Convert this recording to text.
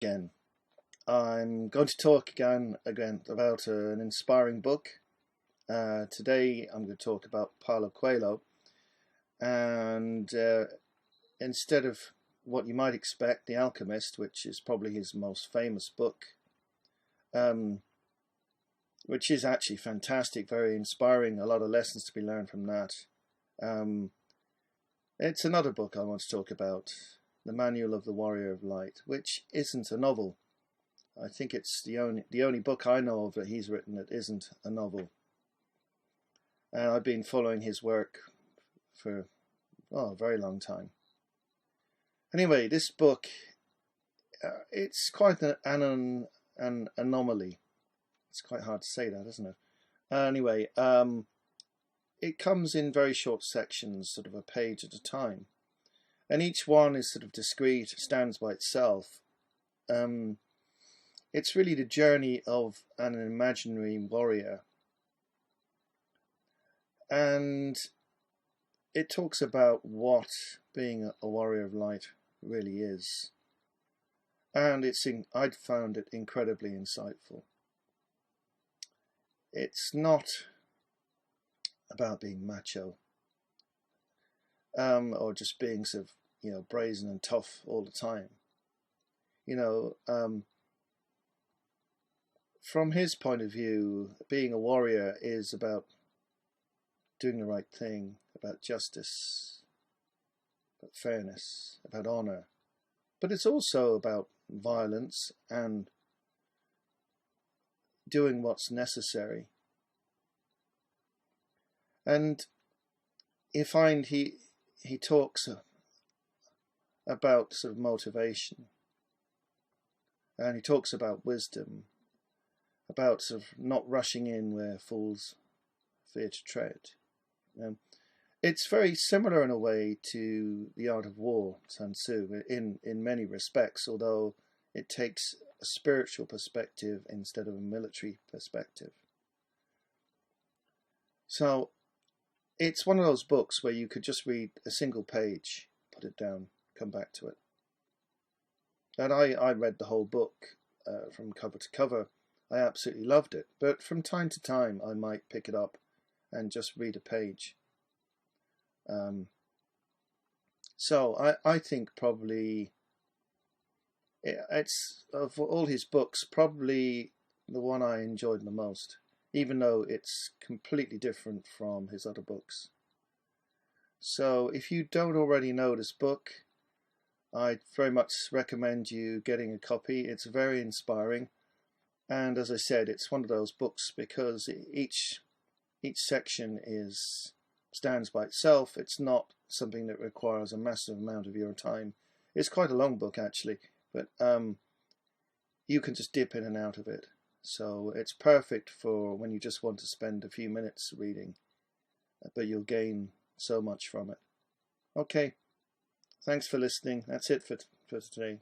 Again. I'm going to talk again about an inspiring book. Today I'm going to talk about Paulo Coelho, and instead of what you might expect, The Alchemist, which is probably his most famous book, um, which is actually fantastic, very inspiring, a lot of lessons to be learned from that. Um, it's another book I want to talk about, The Manual of the Warrior of Light, which isn't a novel. I think it's the only book I know of that he's written that isn't a novel. And I've been following his work for a very long time. Anyway, this book it's quite an anomaly. It's quite hard to say that, isn't it? Anyway, it comes in very short sections, sort of a page at a time, and each one is sort of discrete, stands by itself. It's really the journey of an imaginary warrior, and it talks about what being a warrior of light really is, and I'd found it incredibly insightful. It's not about being macho, or just being sort of brazen and tough all the time. You know, from his point of view, being a warrior is about doing the right thing, about justice, about fairness, about honor. But it's also about violence and doing what's necessary. And you find he talks about sort of motivation, and he talks about wisdom, about sort of not rushing in where fools fear to tread. It's very similar in a way to The Art of War, Sun Tzu, in many respects, although it takes a spiritual perspective instead of a military perspective. So it's one of those books where you could just read a single page, put it down, come back to it. And I read the whole book from cover to cover. I absolutely loved it. But from time to time, I might pick it up and just read a page. So I think probably it's, of all his books, probably the one I enjoyed the most, even though it's completely different from his other books. So if you don't already know this book, I very much recommend you getting a copy. It's very inspiring, and as I said, it's one of those books because each section stands by itself. It's not something that requires a massive amount of your time. It's quite a long book actually, but you can just dip in and out of it. So it's perfect for when you just want to spend a few minutes reading, but you'll gain so much from it. Okay, thanks for listening. That's it for today.